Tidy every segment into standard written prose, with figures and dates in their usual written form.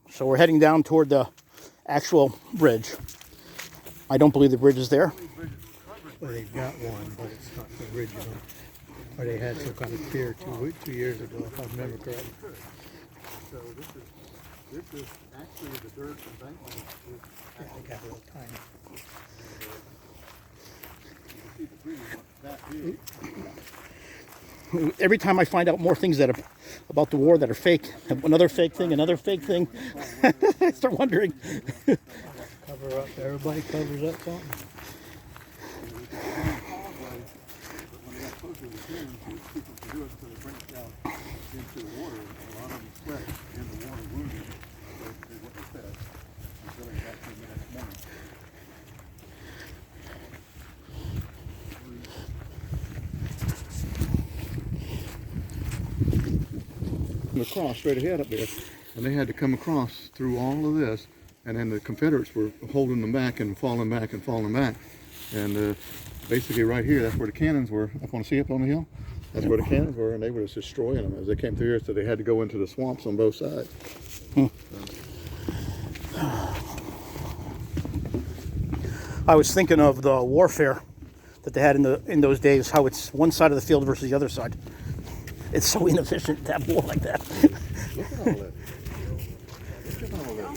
So we're heading down toward the actual bridge. I don't believe the bridge is there. Well, they've got one, but it's not the original. Or they had some kind of pier 2 years ago, if I remember correctly. So this is actually the dirt embankment. Yeah, they got a little tiny. You can see the bridge is that big. Every time I find out more things that are about the war that are fake, another fake thing, I start wondering. Cover up, everybody covers up something. When they got closer to the pier, people could do it so they bring it down into the water. A lot of them sweat in the water wounded, is what they said, until they got to the next morning. Across straight ahead up there, and they had to come across through all of this, and then the Confederates were holding them back and falling back and falling back, and basically right here, that's where the cannons were. I want to see up on the hill. That's where the cannons were, and they were just destroying them as they came through here. So they had to go into the swamps on both sides. I was thinking of the warfare that they had in those days, how it's one side of the field versus the other side. It's so inefficient to have war like that. Look at all that. Look at all that.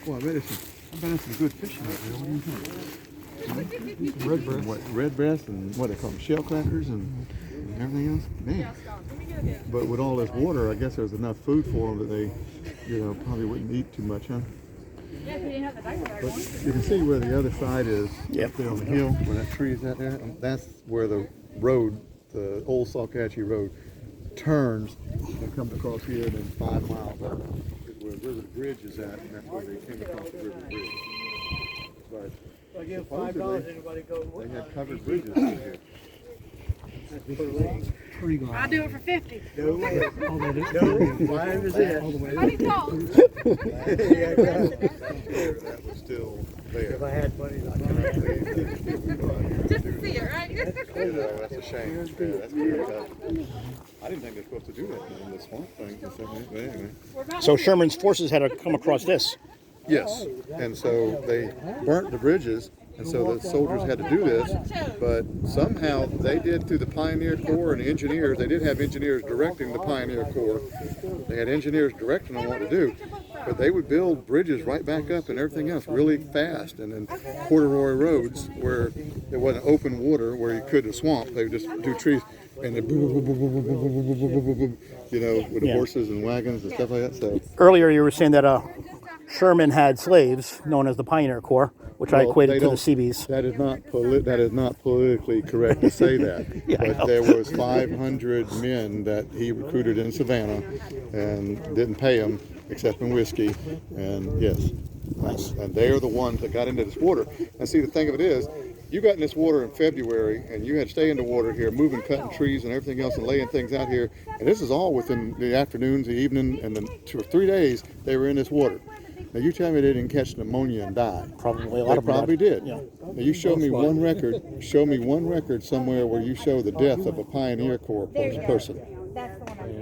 Boy, I bet it's some good fishing out there. What do you think? Redbreast. What, redbreast and what they call them, shell crackers and everything else? Man. But with all this water, I guess there's enough food for them that they, probably wouldn't eat too much, huh? But you can see where the other side is. Yep. There on the hill, where that tree is out there. And that's where the road, the old Salkatchie Road, turns and comes across here, and then 5 miles up is where River Bridge is at, and that's where they came across the River Bridge. But I give $5, anybody go. they had covered bridges through here. I'll do it for 50. No, 5 is it. How do you talk? That was still there. If I had money, I'd come out there. Just to see it, right? That's a shame. Yeah, that's pretty tough. I didn't think they were supposed to do that in the swamp thing. But anyway. So Sherman's forces had to come across this. Yes, and so they burnt the bridges, and so the soldiers had to do this, but somehow they did through the Pioneer Corps and the engineers. They did have engineers directing the Pioneer Corps. They had engineers directing them what to do, but they would build bridges right back up and everything else really fast, and then corduroy roads where there wasn't open water where you could the swamp. They would just do trees, and they with the horses and wagons and stuff like that. So Earlier you were saying that Sherman had slaves known as the Pioneer Corps, which I equated to the Seabees. That is not politically correct to say that. But there was 500 men that he recruited in Savannah and didn't pay them except in whiskey. And yes, Nice. and they are the ones that got into this water. And see, the thing of it is, you got in this water in February, and you had to stay in the water here, moving, cutting trees and everything else, and laying things out here. And this is all within the afternoons, the evening, and then 2 or 3 days they were in this water. Now you tell me they didn't catch pneumonia and die. Probably a lot They of them probably did. Yeah. Now you show me one record. Show me one record somewhere where you show the death of a Pioneer Corps person.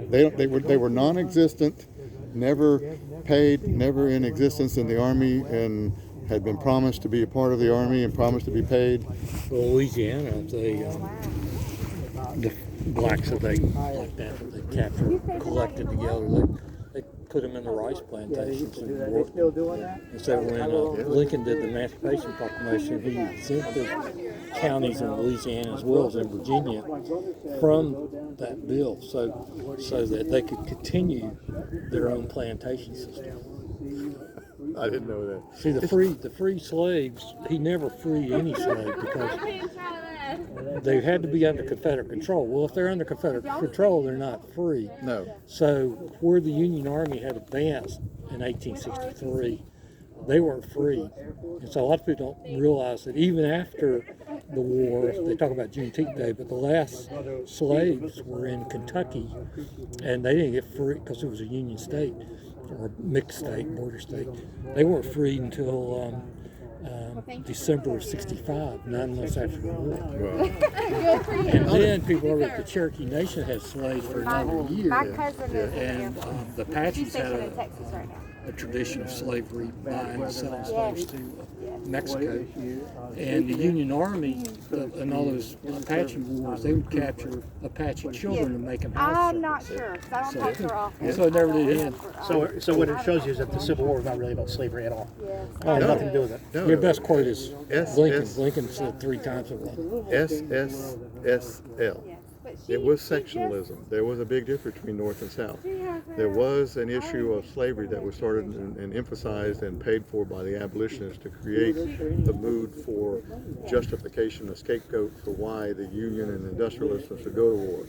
They were non-existent, never paid, never in existence in the Army, and had been promised to be a part of the Army and promised to be paid. Well, Louisiana, the blacks that they captured, collected together, they put them in the rice plantations and worked. Still doing that? And so when Lincoln did the Emancipation Proclamation, he exempted counties in Louisiana as well as in Virginia from that bill, so that they could continue their own plantation system. I didn't know that. See, the free slaves, he never freed any slave because they had to be under Confederate control. Well, if they're under Confederate control, they're not free. No. So where the Union Army had advanced in 1863, they weren't free. And so a lot of people don't realize that even after the war, they talk about Juneteenth Day, but the last slaves were in Kentucky, and they didn't get free because it was a Union state, or a mixed state, border state. They weren't freed until December of '65, 9 months after the war. Well, Good for you. And then people over at the Cherokee Nation had slaves for another year. My cousin is in And there. the She's Apaches had stationed in Texas right now. a tradition of slavery, buying and selling slaves to Mexico. And the Union Army, in all those Apache wars, they would capture Apache children and make them house I'm servants. not sure, 'cause I don't talk to her often. So it never did end. So what it shows you is that the Civil War was not really about slavery at all. It had nothing to do with it. no, Your best quote is S- Lincoln. S- Lincoln said 3 times it was. SSSL. It was sectionalism. There was a big difference between North and South. There was an issue of slavery that was started and emphasized and paid for by the abolitionists to create the mood for justification, a scapegoat for why the Union and industrialists should go to war.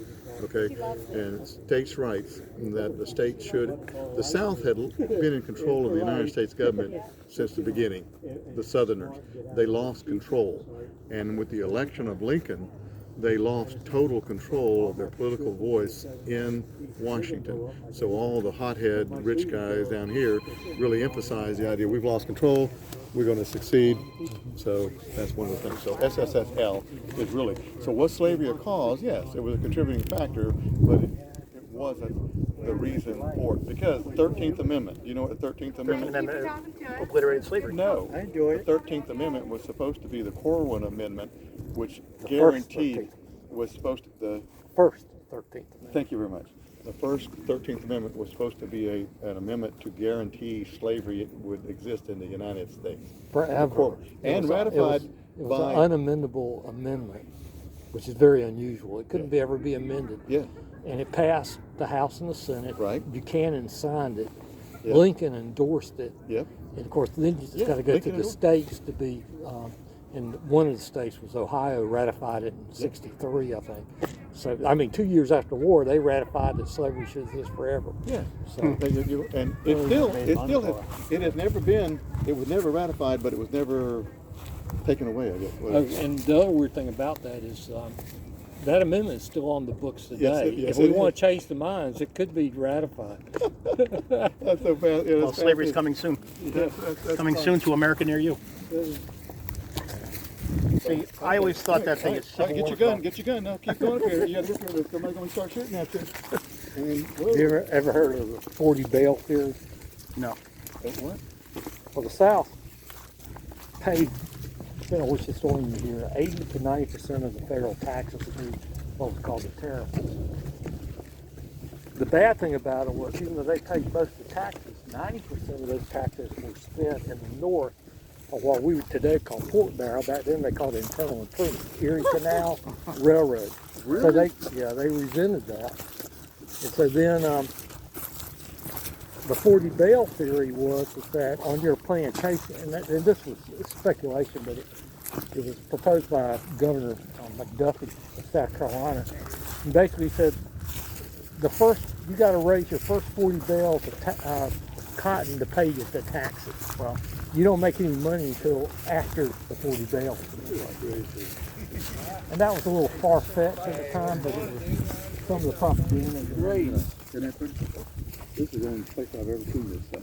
Okay, and states' rights, that the state should. The South had been in control of the United States government since the beginning. The Southerners, they lost control, and with the election of Lincoln, they lost total control of their political voice in Washington. So all the hothead rich guys down here really emphasized the idea, we've lost control, we're going to succeed. So that's one of the things. So SSSL is really, so was slavery a cause? Yes, it was a contributing factor, but it wasn't the reason for it. Because 13th Amendment, you know what the 13th Amendment is? Obliterated slavery. No, I enjoy the 13th Amendment was supposed to be the Corwin Amendment, which guaranteed was supposed to, First 13th Amendment. thank you very much. The first 13th Amendment was supposed to be an amendment to guarantee slavery would exist in the United States. Forever. And It ratified was by, an unamendable amendment, which is very unusual. It couldn't ever be amended. yeah, And it passed the House and the Senate. Right. Buchanan signed it. Yeah. Lincoln endorsed it. yep, And of course, then it's Yeah, got to go Lincoln to the states to be, and one of the states was Ohio, ratified it in '63, I think. So, I mean, 2 years after the war, they ratified that slavery should exist forever. yeah. So, And it has never been, it was never ratified, but it was never taken away, I guess. oh, and the other weird thing about that is that amendment is still on the books today. Yes, if we it want is. to change the minds, it could be ratified. That's so fast. Yeah, Well, slavery's coming soon. Coming soon to America near you. See, I always thought that thing is All right, Civil get War your gun, get your gun now. Keep going up here. You got to look at somebody's going to start shooting at you. And, Have you ever heard of the 40 bail theory? No. what? Well, the South paid, depending on which historian you hear, 80 to 90% of the federal taxes through what was called the tariff. The bad thing about it was, even though they paid most of the taxes, 90% of those taxes were spent in the North on what we would today call pork barrel. Back then they called it internal improvement, Erie Canal, Railroad. Really? So they resented that. And so then the 40 bail theory was that on your plantation, and this was speculation, but it was proposed by Governor McDuffie of South Carolina. And basically said, you got to raise your first 40 bales of cotton to pay the taxes. Well, you don't make any money until after the 40 bales. And that was a little far-fetched at the time, but it was some of the propaganda. Great. Isn't that pretty? This is the only place I've ever seen this stuff.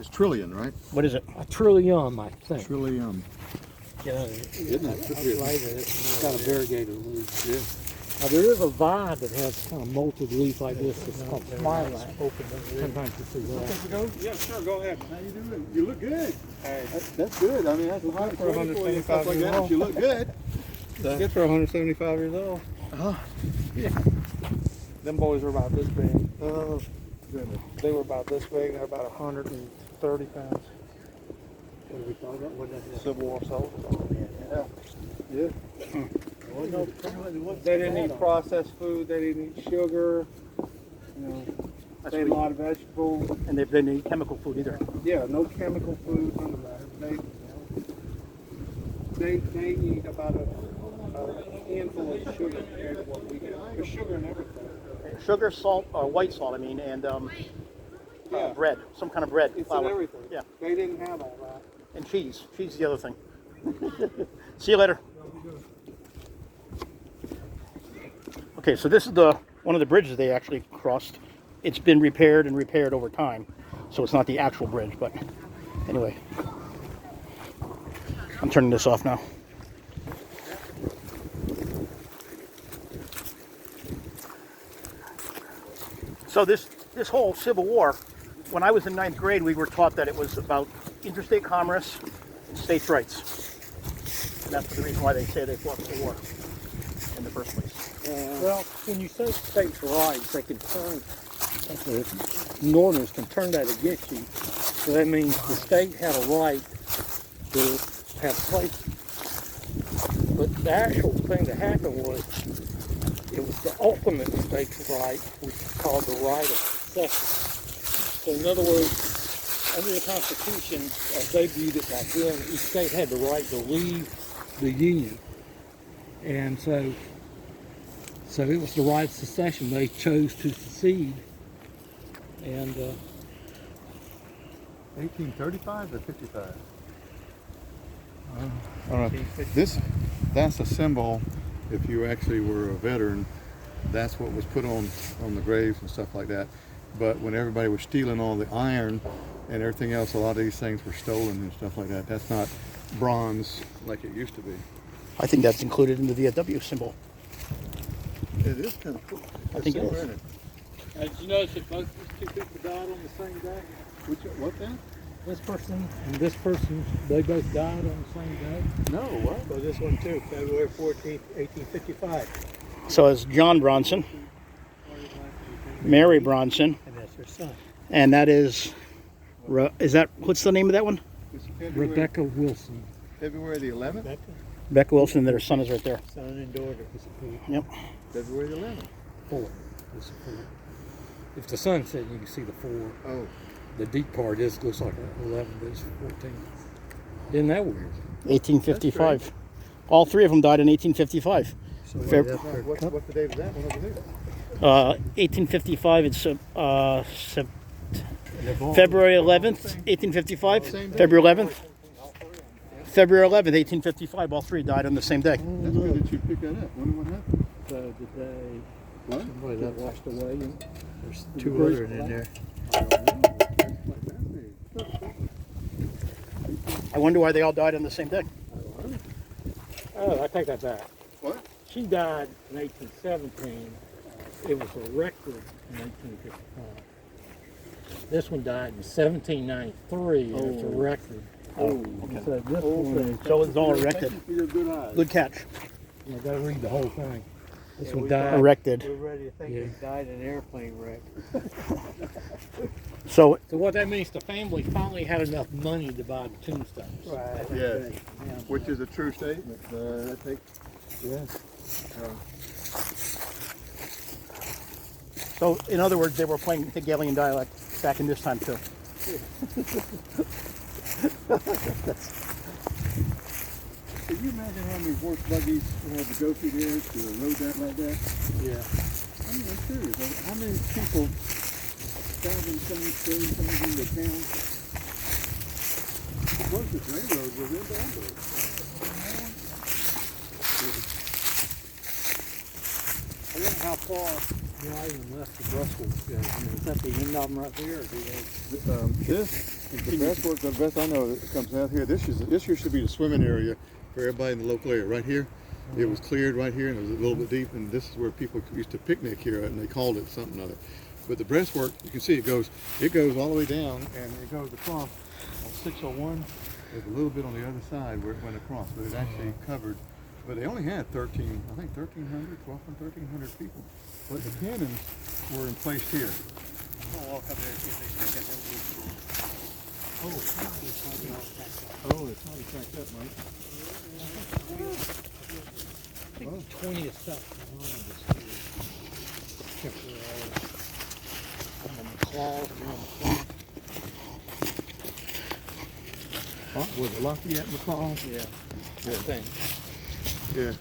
It's trillion, right? What is it? A trillium, I think. Trillion. Isn't it? It's got a variegated leaf. Yeah. Now, there is a vine that has kind of molted leaf like this. It's called twilight. Sometimes you see that. Yeah, sure. Go ahead. How you doing? You look good. Hey, that's good. I mean, that's high for 175 stuff like years that. old. You look good. Good for 175 years old. Yeah. Them boys were about this big. Oh, goodness. They were about this big. They're about 130 pounds. What do we call that? What is that? Civil War soldiers. Yeah. They didn't eat processed food. They didn't eat sugar. You know, they ate a lot of vegetables. And they didn't eat chemical food either. Yeah, no chemical food, none of that. They eat about a handful of sugar compared to what we get. There's sugar in everything. Sugar, salt, or white salt, I mean, and Yeah. bread, some kind of bread. It's flour. in everything. Yeah, They didn't have all that. and cheese. Cheese is the other thing. See you later. Okay, so this is one of the bridges they actually crossed. It's been repaired and repaired over time, so it's not the actual bridge, but anyway. I'm turning this off now. So this whole Civil War, when I was in 9th grade, we were taught that it was about interstate commerce and states' rights. And that's the reason why they say they fought the war in the first place. Well, when you say states' rights, they can turn, the Northerners can turn that against you. So that means the state had a right to have slaves. But the actual thing that happened was, it was the ultimate state's right, which is called the right of succession. So in other words, under the Constitution, as they viewed it back then, each state had the right to leave the Union. And so it was the right of secession. They chose to secede. And 1835 or 55? I don't know. That's a symbol. If you actually were a veteran, that's what was put on the graves and stuff like that. But when everybody was stealing all the iron and everything else, a lot of these things were stolen and stuff like that. That's not bronze like it used to be. I think that's included in the VFW symbol. It is kind of cool. I think it is. did you notice that both these two people died on the same day? What then? This person and this person, they both died on the same day? No, what? So this one too, February 14th, 1855. So it's John Bronson, Mary Bronson, And that's her son. and that is what's the name of that one? It's February, Rebecca Wilson. February the 11th? Rebecca, Becca Wilson, and their son is right there. son and daughter. Yep. February the 11th. 4. It's a 4. If the sun set, you can see the 4. Oh. The deep part looks like an 11, but it's 14. Isn't that weird? 1855. All three of them died in 1855. So What's the date of that one over there? 1855. It's February 11th, 1855. February 11th. February 11th, 1855. All three died on the same day. That's good that you picked that up. Wonder what happened. So did they? What? Somebody that washed away. And there's Two other in there. I wonder why they all died on the same day. Oh, I take that back. What? She died in 1817. It was erected in 1855. This one died in 1793. And it was erected. Oh, So this one, So it's all erected. For your good eyes. Good catch. you gotta read the whole thing. This one we died. Erected. We're ready to think Yeah. he died in an airplane wreck. So So what that means, the family finally had enough money to buy the tombstones. Right. Yes. Which is a true statement. I think. So, in other words, they were playing Hegelian dialect back in this time too. Can you imagine how many horse buggies had to go through there to load that like that? Yeah. I mean, I'm serious. How many people traveling things, carrying things into town? The closest railroad was in Bamberg. I wonder how far Not even left the Brussels goes. I mean, is that the end of them right there, or do they? This is the best work, the best I know that comes out here. This here should be the swimming area for everybody in the local area. Right here, it was cleared right here, and it was a little bit deep, and this is where people used to picnic here, and they called it something other. But the breastwork, you can see it goes all the way down, and it goes across on 601. There's a little bit on the other side where it went across, but it actually covered. But they only had 1,300 people. But the cannons were in place here. I'll walk up there and see if they still got that wood floor. Oh, it's not cracked up, mate. I think the 20th stuff on the claws, Was it Lafayette McCall? Yeah. I think. Yeah.